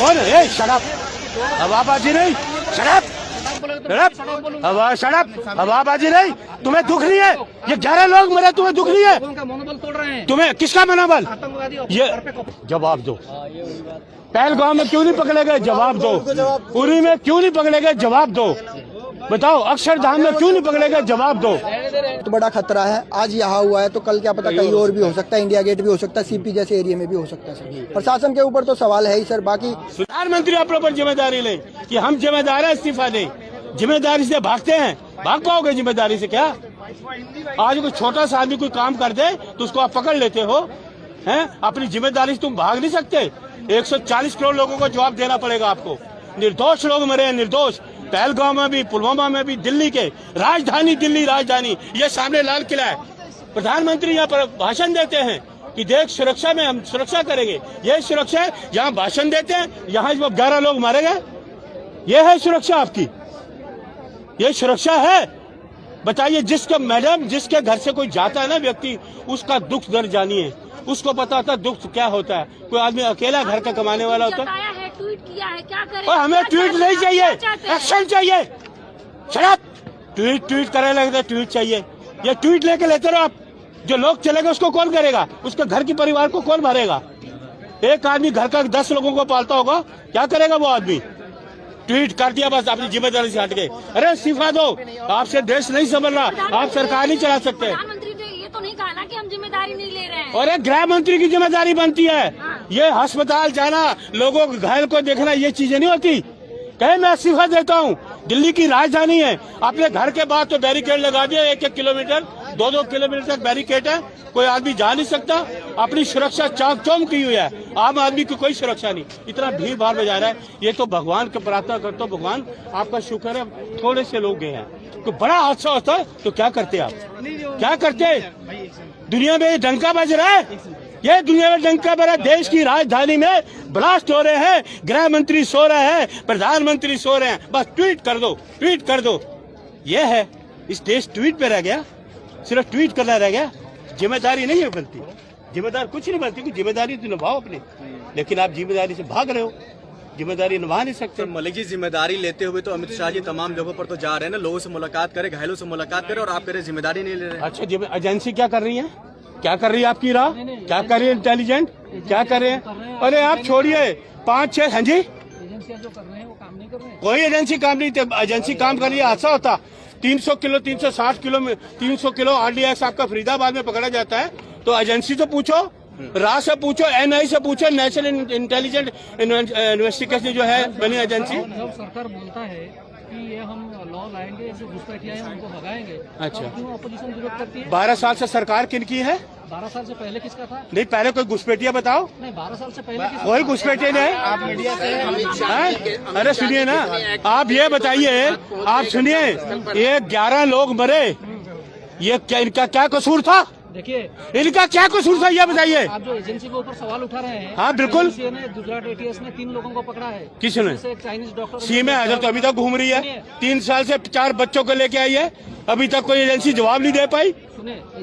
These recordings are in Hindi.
कौन है? शराब हवाबाजी नहीं, शराब शराब हवाबाजी नहीं। तुम्हें दुख नहीं है? ये 11 लोग मरे, तुम्हें दुख नहीं है? मनोबल तोड़ रहे हैं। तुम्हें किसका मनोबल? ये जवाब दो। पहलगाम में क्यों नहीं पकड़े गए? जवाब दो। उरी में क्यों नहीं पकड़े गए? जवाब दो। बताओ, अक्षरधाम में क्यों नहीं पकड़े गए? जवाब दो। तो बड़ा खतरा है। आज यहाँ हुआ है तो कल क्या पता कहीं और भी हो सकता है, इंडिया गेट भी हो सकता है, सीपी जैसे एरिया में भी हो सकता है सर। प्रशासन के ऊपर तो सवाल है ही सर। बाकी प्रधानमंत्री अपने ऊपर जिम्मेदारी ले कि हम जिम्मेदार है, इस्तीफा दें। जिम्मेदारी से भागते हैं, भाग पाओगे जिम्मेदारी से? क्या आज कोई छोटा सा आदमी कोई काम कर दे तो उसको आप पकड़ लेते हो? हैं? अपनी जिम्मेदारी से तुम भाग नहीं सकते। 140 करोड़ लोगों को जवाब देना पड़ेगा आपको। निर्दोष लोग मरे हैं, निर्दोष। पहलगाम में भी, पुलवामा में भी, दिल्ली के राजधानी, दिल्ली राजधानी, ये सामने लाल किला है। प्रधानमंत्री यहाँ पर भाषण देते हैं कि देश सुरक्षा में हम सुरक्षा करेंगे। ये सुरक्षा है? यहाँ भाषण देते हैं, यहाँ 11 लोग मारे गए। ये है सुरक्षा आपकी? ये सुरक्षा है? बताइए, जिसका मैडम जिसके घर से कोई जाता है ना व्यक्ति, उसका दुख दर्द जानिए, उसको पता होता है दुख क्या होता है। कोई आदमी अकेला घर का कमाने वाला होता है। ट्वीट किया है, क्या करें? और हमें ट्वीट नहीं चाहिए, एक्शन चाहिए। शराब ट्वीट करे लगते, ट्वीट चाहिए। ये ट्वीट लेके लेते रहो आप। जो लोग चलेगा उसको कौन करेगा? उसके घर के परिवार को कौन भरेगा? एक आदमी घर का 10 लोगों को पालता होगा, क्या करेगा वो आदमी? ट्वीट कर दिया बस, अपनी जिम्मेदारी से हट गए। अरे इस्तीफा दो, आपसे देश नहीं संभल रहा, आप सरकार नहीं चला सकते। प्रधानमंत्री ने ये तो नहीं कहा ना कि हम जिम्मेदारी नहीं ले रहे हैं। और एक गृह मंत्री की जिम्मेदारी बनती है। ये अस्पताल जाना, लोगों को घायल को देखना, ये चीजें नहीं होती। कहे मैं इस्तीफा देता हूँ, दिल्ली की राजधानी है। अपने घर के बाद तो बैरिकेड लगा दिया, 1-1 किलोमीटर, 2-2 किलोमीटर तक बैरिकेड है, कोई आदमी जा नहीं सकता। अपनी सुरक्षा चाक चौक की हुई है, आम आदमी की कोई सुरक्षा नहीं। इतना भीड़ भाड़ में जा रहा है। ये तो भगवान की प्रार्थना करता हूँ, भगवान आपका शुक्र है थोड़े से लोग गए हैं। तो बड़ा हादसा होता है तो क्या करते आप? क्या करते? दुनिया में डंका बज रहा है, ये दुनिया में डंका बज रहा है। देश की राजधानी में ब्लास्ट हो रहे हैं, गृह मंत्री सो रहे हैं, प्रधानमंत्री सो रहे हैं। बस ट्वीट कर दो, ट्वीट कर दो। ये है, इस देश ट्वीट पे रह गया, सिर्फ ट्वीट करना रह गया। जिम्मेदारी नहीं है बनती, जिम्मेदार कुछ नहीं बनती। कुछ जिम्मेदारी तो निभाओ अपनी, लेकिन आप जिम्मेदारी से भाग रहे हो, जिम्मेदारी निभा नहीं सकते। मलिक जी, जिम्मेदारी लेते हुए तो अमित शाह जी तमाम जगहों पर तो जा रहे हैं ना, लोगों से मुलाकात करे, घायलों से मुलाकात करे, और आप कह रहे जिम्मेदारी नहीं ले रहे। अच्छा, एजेंसी क्या कर रही है? क्या कर रही है आपकी राह? क्या कर रही है इंटेलिजेंट? क्या कर रहे हैं? अरे आप छोड़िए, 5-6 हाँ जी, एजेंसियां जो कर रहे हैं वो काम नहीं कर रहे हैं। कोई एजेंसी काम नहीं। एजेंसी काम कर रही है, हादसा होता। 300 किलो, 360 किलो में 300 किलो RDX आपका फरीदाबाद में पकड़ा जाता है, तो एजेंसी तो पूछो, राह से पूछो, NI से पूछो, नेशनल इंटेलिजेंट इन्वेस्टिगेशन जो है बनी एजेंसी। जब सरकार बोलता है कि ये हम लॉ लाएंगे, जो घुसपैठिया है उनको भगाएंगे, अच्छा, क्यों अपोजिशन विरोध करती है? 12 साल से सरकार किनकी है? 12 साल से पहले किसका था? नहीं, पहले कोई घुसपैठिया बताओ। नहीं, 12 साल से पहले कोई घुसपैठिए नहीं है। अरे सुनिए ना, आप ये बताइए, आप सुनिए, ये 11 लोग मरे, ये क्या, इनका क्या कसूर था? देखिए, इनका क्या कसूर था ये बताइए। आप जो एजेंसी के ऊपर सवाल उठा रहे हैं, हाँ बिल्कुल। ने गुजरात ATS ने 3 लोगों को पकड़ा है। किसने? एक चाइनीज डॉक्टर सीमा हैदर तो अभी तक घूम रही है, 3 साल से 4 बच्चों को लेके आई है, अभी तक कोई एजेंसी जवाब नहीं दे पाई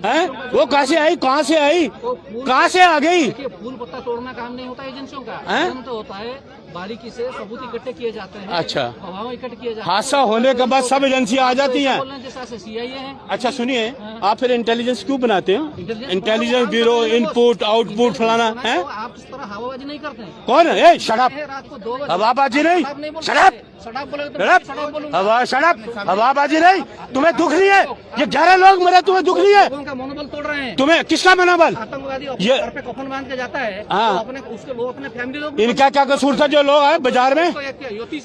है। वो कहाँ से आई, कहाँ से आई, कहाँ से आ गई? फूल पत्ता तोड़ना काम नहीं होता एजेंसियों का, काम तो होता है बारीकी से सबूत इकट्ठे किए जाते हैं। अच्छा, गवाह इकट्ठे किए जाते हैं। हादसा होने के बाद सब एजेंसी आ जाती हैं। जैसे CIA है। अच्छा सुनिए, आप फिर इंटेलिजेंस क्यों बनाते हो? इंटेलिजेंस ब्यूरो, इनपुट आउटपुट फलाना है। आप इस तरह हवाबाजी नहीं करते हैं। कौन है? शराब रात को 2 बजे हवाबाजी नहीं, शराब शराब हवाबाजी नहीं। तुम्हें दुख नहीं है? ये 11 लोग मरे, तुम्हें दुख नहीं है? उनका मनोबल तोड़ रहे हैं। तुम्हें किसका मनोबल? आतंकवादी ये घर पे कफन बांध के जाता है, हाँ, अपने उसके लोग, अपने फैमिली लोग। इनका क्या कसूर था? जो लोग आए बाजार में,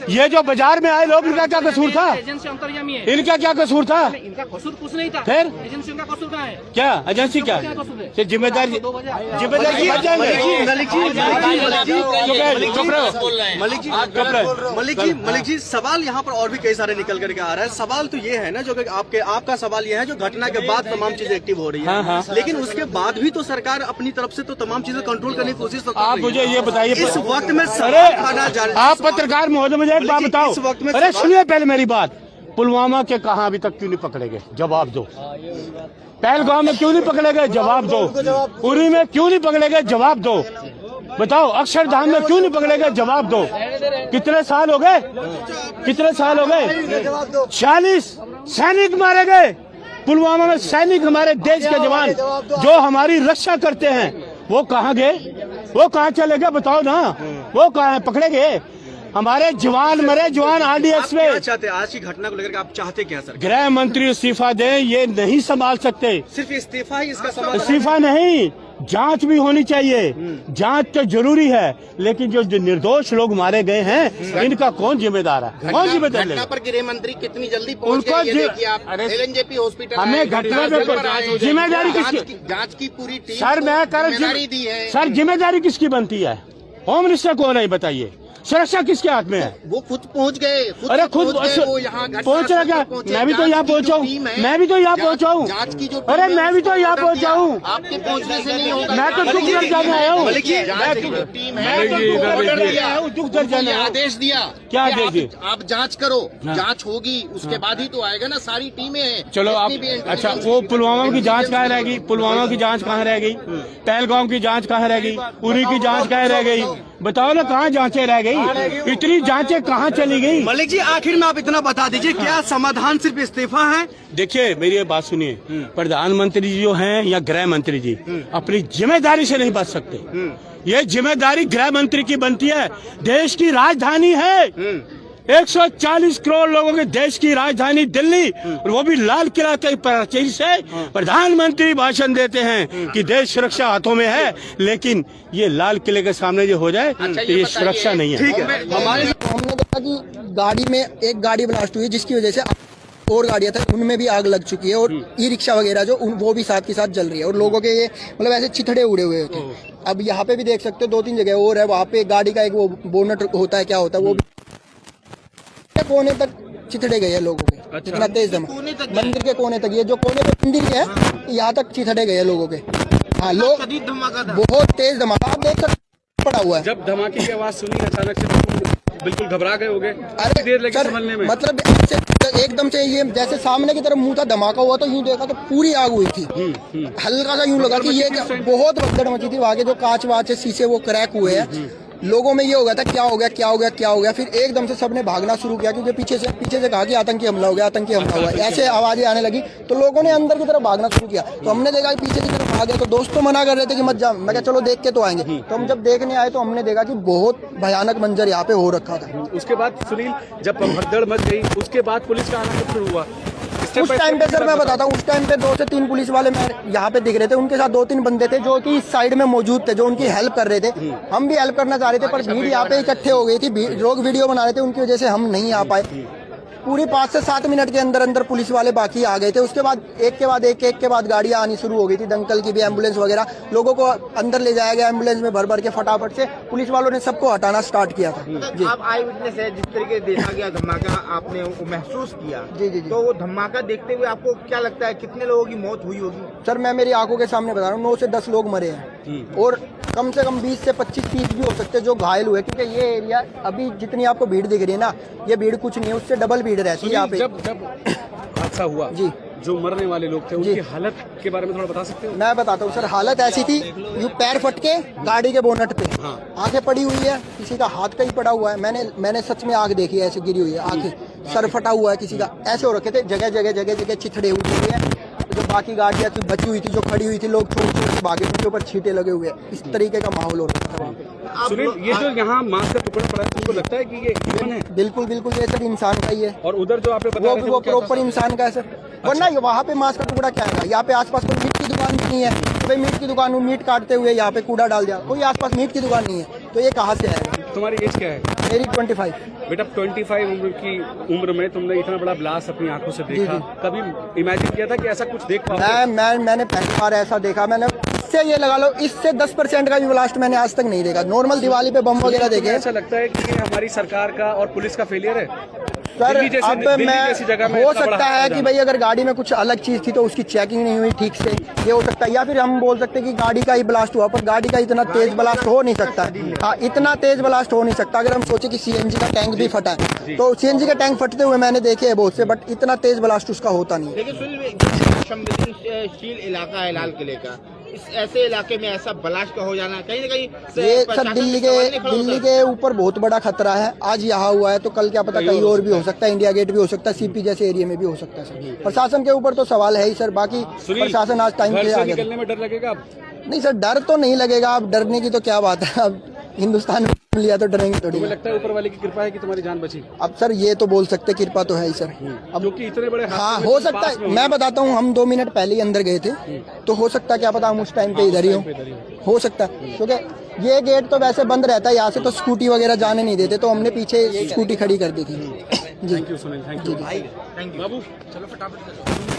ये जो बाजार में आए लोग, इनका क्या कसूर था? एजेंसी अंतर्यामी है। इनका क्या कसूर था? इनका कसूर कुछ नहीं था। फिर एजेंसी का कसूर कहाँ है? क्या एजेंसी क्या जिम्मेदारी? जिम्मेदारी मलिक जी, सवाल यहाँ पर और भी कई सारे निकल करके आ रहा है। सवाल तो ये है ना, जो आपका सवाल ये है, जो घटना के बाद तमाम चीजें एक्टिव हो रही है, हाँ, हाँ। लेकिन उसके बाद भी तो सरकार अपनी तरफ से तो तमाम चीजें कंट्रोल करने की कोशिश तो कर आप रही है। मुझे ये बताइए, इस वक्त में आप पत्रकार महोदय, मुझे एक बात बताओ। अरे सुनिए पहले मेरी बात, पुलवामा के कहा अभी तक क्यों नहीं पकड़े गए? जवाब दो। पहलगाम में क्यों नहीं पकड़े गए? जवाब दो। उरी में क्यों नहीं पकड़े गए? जवाब दो। बताओ अक्षरधाम में क्यों नहीं पकड़े गए? जवाब दो। कितने साल हो गए? कितने साल हो गए? 40 सैनिक मारे गए पुलवामा में। सैनिक हमारे देश के जवान जो हमारी रक्षा करते हैं वो कहाँ गए? वो कहाँ चले गए? बताओ ना, वो कहाँ है? पकड़े गए? हमारे जवान मरे, जवान आरडीएक्स में। क्या चाहते हैं आज की घटना को लेकर? आप चाहते क्या सर? गृह मंत्री इस्तीफा दें, ये नहीं संभाल सकते। सिर्फ इस्तीफा ही इसका समाधान? इस्तीफा नहीं, जांच भी होनी चाहिए। जांच तो जरूरी है, लेकिन जो निर्दोष लोग मारे गए हैं इनका कौन जिम्मेदार है? कौन जिम्मेदार घटना लेगा? पर गृह मंत्री कितनी जल्दी पहुंच उनको गए, ये देखिए आप। अरे एलएनजेपी हॉस्पिटल हमें घटना पे जिम्मेदारी किसकी? जांच की पूरी टीम सर को मैं कर जिम्मेदारी दी है। सर जिम्मेदारी किसकी बनती है? होम मिनिस्टर कौन है बताइए? सुरक्षा किसके हाथ में है? वो खुद पहुंच गए। अरे खुद पहुंच गए, वो यहाँ पहुंच रहा क्या? मैं भी तो यहाँ पहुंचा हूँ। मैं भी तो यहाँ पहुंचा हूँ। जांच की जो अरे मैं भी तो यहाँ पहुंचा हूँ। आपके पहुंचने से नहीं होगा। मैं तो दुख दर्द जाने आया हूँ। जांच की जो टीम है दुख दर्द जाने आया हूँ। आदेश दिया क्या कि आदेश दिया? आप जांच करो, जांच होगी उसके बाद ही तो आएगा ना। सारी टीमें हैं। चलो आप अच्छा, वो पुलवामा की जांच कहाँ रह गई? पुलवामा की जांच कहाँ रह गई? पहलगाम की जांच कहाँ रह गई? उरी की जांच कहाँ रह गई? बताओ ना, कहाँ जांचें रह गई? इतनी जांचें कहाँ चली गई? मलिक जी आखिर में आप इतना बता दीजिए, क्या समाधान सिर्फ इस्तीफा है? देखिए मेरी ये बात सुनिए, प्रधानमंत्री जी जो हैं या गृह मंत्री जी अपनी जिम्मेदारी से नहीं बच सकते। ये जिम्मेदारी गृह मंत्री की बनती है। देश की राजधानी है, 140 करोड़ लोगों के देश की राजधानी दिल्ली, और वो भी लाल किला के प्राचीर से प्रधानमंत्री भाषण देते हैं कि देश सुरक्षा हाथों में है, लेकिन ये लाल किले के सामने जो हो जाए तो ये सुरक्षा नहीं है। ठीक है, हमारे हमने देखा कि गाड़ी में एक गाड़ी ब्लास्ट हुई जिसकी वजह से और गाड़ियां था उनमें भी आग लग चुकी है, और ई रिक्शा वगैरह जो वो भी साथ के साथ जल रही है, और लोगों के ये मतलब ऐसे छिथड़े उड़े हुए होते हैं। अब यहाँ पे भी देख सकते हो 2-3 जगह और है, वहाँ पे गाड़ी का एक वो बोनट होता है, क्या होता है वो भी कोने तक चिथड़े गए हैं लोगों के। इतना तेज धमाका मंदिर के कोने तक, ये जो कोने पे मंदिर है यहाँ तक चिथड़े गए हैं लोगों के। हाँ, लोग बहुत तेज धमाका आप देख सकते पड़ा हुआ है। जब धमाके की आवाज सुनी अचानक से बिल्कुल घबरा गए होगे? अरे देर लगी सर, संभलने में? मतलब एकदम से ये जैसे सामने की तरफ मुंह था, धमाका हुआ तो यूं देखा तो पूरी आग हुई थी। हल्का सा यूं लगा कि ये बहुत भगदड़ मची थी। आगे जो कांच वाच है, शीशे वो क्रैक हुए हैं। लोगों में ये हो गया था क्या हो गया क्या हो गया क्या हो गया। फिर एकदम से सबने भागना शुरू किया, क्योंकि पीछे से कहा कि आतंकी हमला हो गया, आतंकी हमला हुआ, ऐसे आवाजें आने लगी। तो लोगों ने अंदर की तरफ भागना शुरू किया, तो हमने देखा कि पीछे की तरफ भागे, तो दोस्त तो मना कर रहे थे कि मत जा। मैं कहा चलो देख के तो आएंगे। तो हम जब देखने आए तो हमने देखा कि बहुत भयानक मंजर यहाँ पे हो रखा था। उसके बाद सुनील, जब भगदड़ मच गई उसके बाद पुलिस का आना कब शुरू हुआ? उस टाइम पे सर मैं बताता हूँ, उस टाइम पे 2 से 3 पुलिस वाले मैं यहाँ पे दिख रहे थे। उनके साथ 2-3 बंदे थे जो कि इस साइड में मौजूद थे, जो उनकी हेल्प कर रहे थे। हम भी हेल्प करना चाह रहे थे, पर भीड़ यहाँ पे इकट्ठे हो गई थी। लोग वीडियो बना रहे थे, उनकी वजह से हम नहीं आ पाए। पूरी 5 से 7 मिनट के अंदर अंदर पुलिस वाले बाकी आ गए थे। उसके बाद एक के बाद गाड़ियां आनी शुरू हो गई थी, दंकल की भी, एम्बुलेंस वगैरह। लोगों को अंदर ले जाया गया एम्बुलेंस में भर भर के। फटाफट से पुलिस वालों ने सबको हटाना स्टार्ट किया था। जी, आप आई विटनेस है, जिस तरीके से देखा गया धमाका आपने वो महसूस किया। जी। तो वो धमाका देखते हुए आपको क्या लगता है, कितने लोगों की मौत हुई होगी? सर मैं मेरी आंखों के सामने बता रहा हूँ, 9 से 10 लोग मरे हैं, और कम से कम 20 से 25-30 भी हो सकते हैं जो घायल हुए। क्योंकि ये एरिया अभी जितनी आपको भीड़ दिख रही है ना, ये भीड़ कुछ नहीं है, उससे डबल भीड़ रहती है यहाँ पे। जब हादसा हुआ जी, जो मरने वाले लोग थे उनकी हालत के बारे में थोड़ा बता सकते हो? मैं बताता हूँ सर। हालत ऐसी थी, यूं पैर फट के गाड़ी के बोनट पे, आंखें पड़ी हुई है, किसी का हाथ का ही पड़ा हुआ है। मैंने सच में आंख देखी है, ऐसे गिरी हुई है आंखें, सर फटा हुआ है किसी का, ऐसे हो रखे थे। जगह चिथड़े हुए हैं। जो बाकी गाड़ियाँ थी बची हुई थी, जो खड़ी हुई थी, लोग छोड़ छोड़ के भागे, उनके ऊपर छींटे लगे हुए हैं। इस तरीके का माहौल हो रहा था वहाँ पे। सुनील, ये जो यहाँ मांस का टुकड़ा पड़ा है, तुमको लगता है कि ये ह्यूमन है? बिल्कुल ये सब इंसान का ही है। और उधर जो आपने बताया वो प्रॉपर इंसान का है सर। वरना वहाँ पे मांस का टुकड़ा क्या है? यहाँ पे आसपास कोई मीट की दुकान भी नहीं है। तो भाई मीट की दुकान में मीट काटते हुए यहाँ पे कूड़ा डाल दिया, कोई आसपास मीट की दुकान नहीं है, तो ये कहाँ से आएगा? तुम्हारी एज क्या है? मेरी 25। बेटा 25 उम्र की उम्र में तुमने इतना बड़ा ब्लास्ट अपनी आंखों से देखा, कभी इमेजिन किया था कि ऐसा कुछ देख पाओगे? मैंने पहली बार ऐसा देखा। मैंने इससे ये लगा लो, इससे 10% का भी ब्लास्ट मैंने आज तक नहीं देखा। नॉर्मल दिवाली पे बम वगैरह देखे। ऐसा लगता है कि ये हमारी सरकार का और पुलिस का फेलियर है सर? अब मैं हो सकता है कि भाई अगर गाड़ी में कुछ अलग चीज थी तो उसकी चेकिंग नहीं हुई ठीक से, ये हो सकता है। या फिर हम बोल सकते हैं कि गाड़ी का ही ब्लास्ट हुआ, पर गाड़ी का इतना तेज ब्लास्ट हो नहीं सकता। हाँ, इतना तेज ब्लास्ट हो नहीं सकता। अगर हम सोचे कि सीएनजी का टैंक भी फटा है, तो सीएनजी का टैंक फटते हुए मैंने देखे है बहुत से, बट इतना तेज ब्लास्ट उसका होता नहीं। देखिए सुनील, संवेदनशील इलाका है लाल किले का, इस ऐसे इलाके में ऐसा ब्लास्ट हो जाना कहीं ना कहीं ये सर प्रशासन दिल्ली पे सवाल नहीं खड़ा दिल्ली होता? के ऊपर बहुत बड़ा खतरा है। आज यहाँ हुआ है तो कल क्या पता कहीं और भी हो सकता है, इंडिया गेट भी हो सकता है, सीपी जैसे एरिया में भी हो सकता है सर। प्रशासन के ऊपर तो सवाल है ही सर, बाकी प्रशासन आज टाइम घर पे से आ गया। निकलने में डर लगेगा अब? नहीं सर, डर तो नहीं लगेगा। अब डरने की तो क्या बात है, अब हिंदुस्तान में लिया तो डरेंगे थोड़ी। तुम्हें लगता है ऊपर वाले की कृपा है कि तुम्हारी जान बची? अब सर ये तो बोल सकते, कृपा तो है ही सर। अब क्योंकि इतने बड़े हाँ हादसे में हो तुम सकता पास में है, हो। मैं बताता हूँ, हम 2 मिनट पहले ही अंदर गए थे तो हो सकता है क्या पता हम उस टाइम पे इधर ही हो सकता है, क्योंकि ये गेट तो वैसे बंद रहता है, यहाँ से तो स्कूटी वगैरह जाने नहीं देते, तो हमने पीछे स्कूटी खड़ी कर दी थी जी। Thank you Sunil, thank you बाबू, चलो फटाफट।